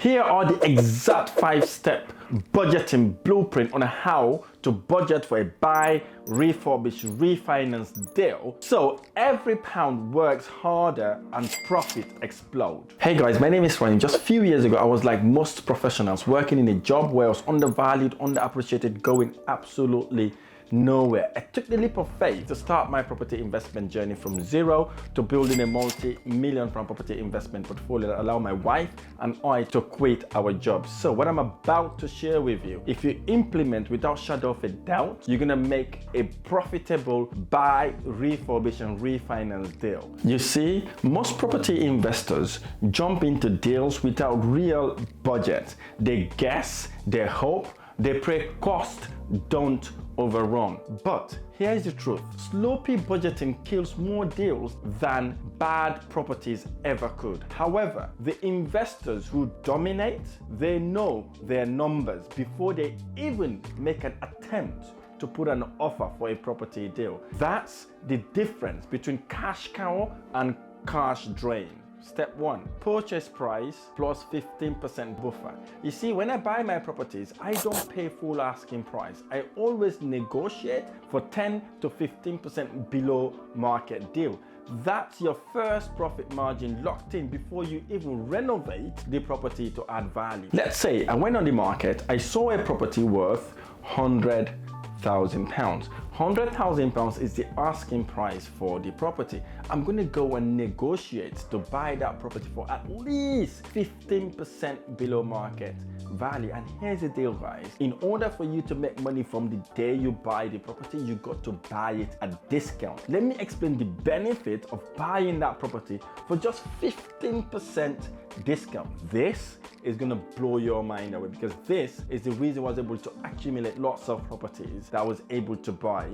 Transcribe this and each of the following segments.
Here are the exact 5-step budgeting blueprint on how to budget for a buy, refurbish, refinance deal so every pound works harder and profit explode. Hey guys, my name is Rahim. Just a few years ago, I was like most professionals, working in a job where I was undervalued, underappreciated, going absolutely nowhere. I took the leap of faith to start my property investment journey from zero to building a multi-million pound property investment portfolio that allowed my wife and I to quit our jobs. So what I'm about to share with you, if you implement without shadow of a doubt, you're gonna make a profitable buy, refurbish and refinance deal. You see, most property investors jump into deals without real budget. They guess, they hope, they pray cost don't overrun. But here's the truth. Sloppy budgeting kills more deals than bad properties ever could. However, the investors who dominate, they know their numbers before they even make an attempt to put an offer for a property deal. That's the difference between cash cow and cash drain. Step 1, purchase price plus 15% buffer. You see, when I buy my properties, I don't pay full asking price. I always negotiate for 10 to 15% below market deal. That's your first profit margin locked in before you even renovate the property to add value. Let's say I went on the market, I saw a property worth £100,000. £100,000 is the asking price for the property. I'm going to go and negotiate to buy that property for at least 15% below market value. And here's the deal, guys. In order for you to make money from the day you buy the property, you got to buy it at discount. Let me explain the benefit of buying that property for just 15% discount. This is going to blow your mind away, because this is the reason I was able to accumulate lots of properties that I was able to buy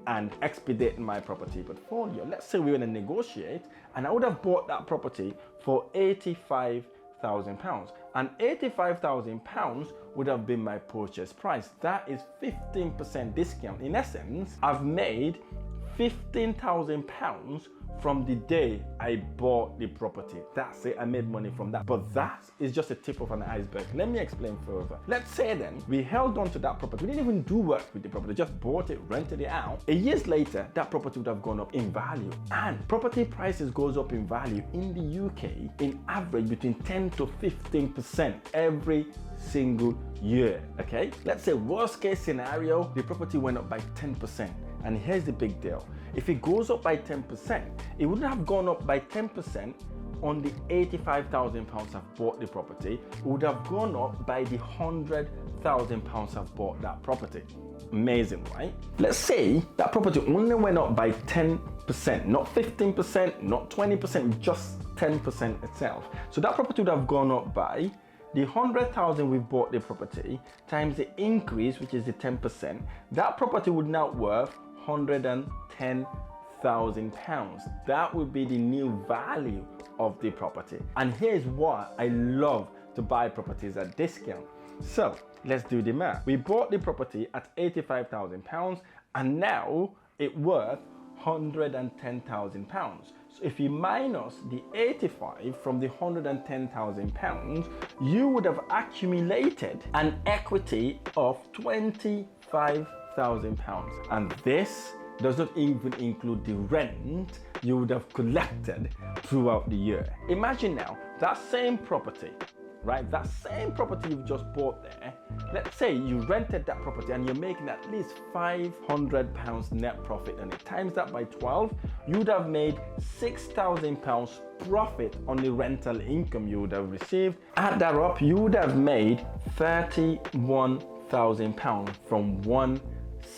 and expedite my property portfolio. Let's say we want to negotiate and I would have bought that property for £85,000, and £85,000 would have been my purchase price. That is 15% discount. In essence, I've made £15,000 from the day I bought the property. That's it, I made money from that. But that is just a tip of an iceberg. Let me explain further. Let's say then we held on to that property. We didn't even do work with the property, just bought it, rented it out. A year later, that property would have gone up in value. And property prices goes up in value in the UK in average between 10 to 15% every single year, okay? Let's say worst case scenario, the property went up by 10%. And here's the big deal. If it goes up by 10%, it wouldn't have gone up by 10% on the £85,000 I've bought the property. It would have gone up by the £100,000 I've bought that property. Amazing, right? Let's say that property only went up by 10%, not 15%, not 20%, just 10% itself. So that property would have gone up by the 100,000 we bought the property times the increase, which is the 10%. That property would now worth £110,000. That would be the new value of the property. And here's why I love to buy properties at discount. So let's do the math. We bought the property at £85,000 and now it's worth £110,000. So if you minus the 85 from the £110,000, you would have accumulated an equity of £25,000. And this does not even include the rent you would have collected throughout the year. Imagine now that same property, right? That same property you've just bought there. Let's say you rented that property and you're making at least £500 net profit on it. Times that by 12, you would have made £6,000 profit on the rental income you would have received. Add that up, you would have made £31,000 from one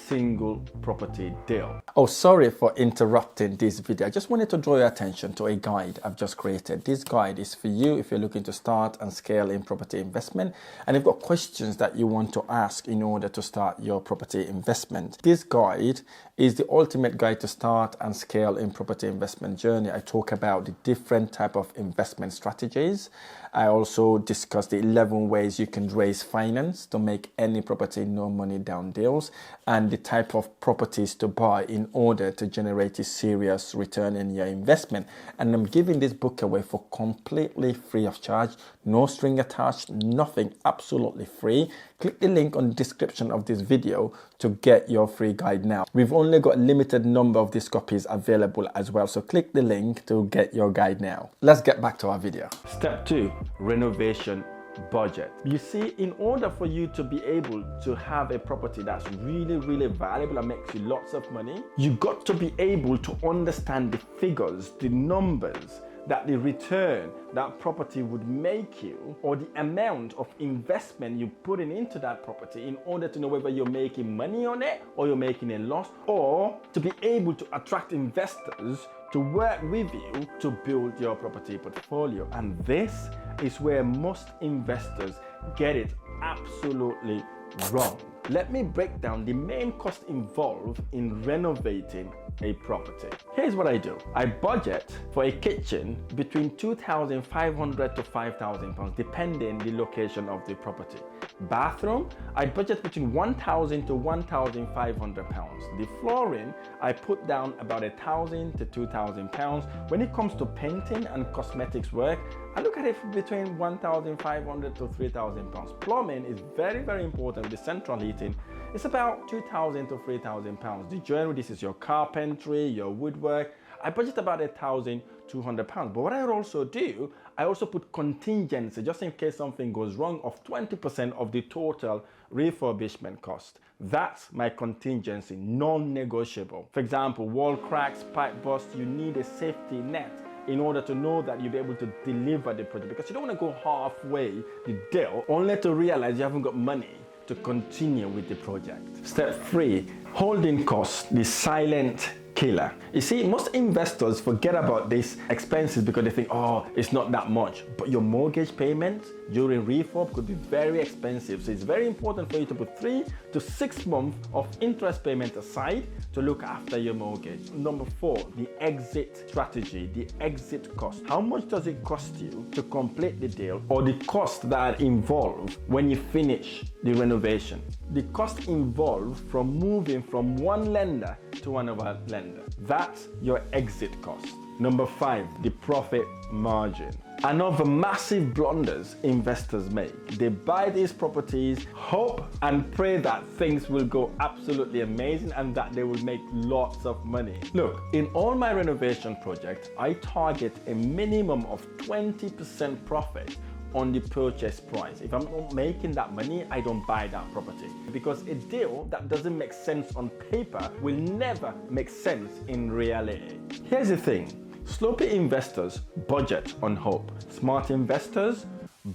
single property deal. Oh, sorry for interrupting this video. I just wanted to draw your attention to a guide I've just created. This guide is for you if you're looking to start and scale in property investment and you've got questions that you want to ask in order to start your property investment. This guide is the ultimate guide to start and scale in property investment journey. I talk about the different type of investment strategies. I also discuss the 11 ways you can raise finance to make any property no money down deals. And and the type of properties to buy in order to generate a serious return in your investment. And I'm giving this book away for completely free of charge, no string attached, nothing, absolutely free. Click the link on the description of this video to get your free guide now. We've only got a limited number of these copies available as well, so click the link to get your guide now. Let's get back to our video. Step 2, renovation budget. You see, in order for you to be able to have a property that's really valuable and makes you lots of money, you got to be able to understand the figures, the numbers, that the return that property would make you, or the amount of investment you're putting into that property, in order to know whether you're making money on it or you're making a loss, or to be able to attract investors to work with you to build your property portfolio. And this is where most investors get it absolutely wrong. Let me break down the main cost involved in renovating a property. Here's what I do. I budget for a kitchen between £2,500 to £5,000 depending the location of the property. Bathroom, I budget between £1,000 to £1,500. The flooring, I put down about £1,000 to £2,000. When it comes to painting and cosmetics work, I look at it between £1,500 to £3,000. Plumbing is very important with the central heating. It's about £2,000 to £3,000. The joinery, this is your carpentry, your woodwork. I budget about £1,200. But what I also do, I also put contingency just in case something goes wrong of 20% of the total refurbishment cost. That's my contingency, non-negotiable. For example, wall cracks, pipe bursts, you need a safety net in order to know that you'll be able to deliver the project, because you don't want to go halfway the deal only to realize you haven't got money to continue with the project. Step 3, holding costs, the silent killer. You see, most investors forget about these expenses because they think, oh, it's not that much. But your mortgage payment during refurb could be very expensive. So it's very important for you to put 3 to 6 months of interest payment aside to look after your mortgage. Number 4, the exit strategy, the exit cost. How much does it cost you to complete the deal, or the costs that are involved when you finish the renovation? The cost involved from moving from one lender to another lender. That's your exit cost. Number 5, the profit margin. Another massive blunders investors make. They buy these properties, hope and pray that things will go absolutely amazing and that they will make lots of money. Look, in all my renovation projects, I target a minimum of 20% profit on the purchase price. If I'm not making that money, I don't buy that property, because a deal that doesn't make sense on paper will never make sense in reality. Here's the thing. Sloppy investors budget on hope. Smart investors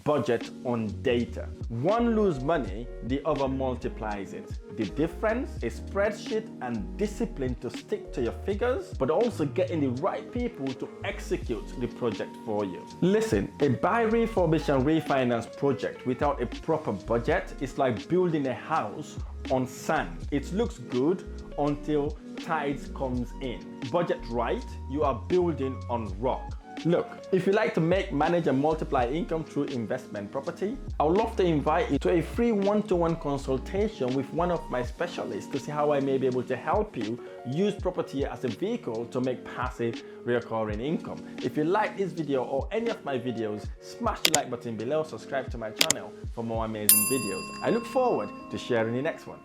budget on data. One loses money, the other multiplies it. The difference is spreadsheet and discipline to stick to your figures, but also getting the right people to execute the project for you. Listen, a buy, refurbish and refinance project without a proper budget is like building a house on sand. It looks good until tides comes in. Budget right, you are building on rock. Look, if you like to make, manage and multiply income through investment property, I would love to invite you to a free one-to-one consultation with one of my specialists to see how I may be able to help you use property as a vehicle to make passive recurring income. If you like this video or any of my videos, smash the like button below, subscribe to my channel for more amazing videos. I look forward to sharing the next one.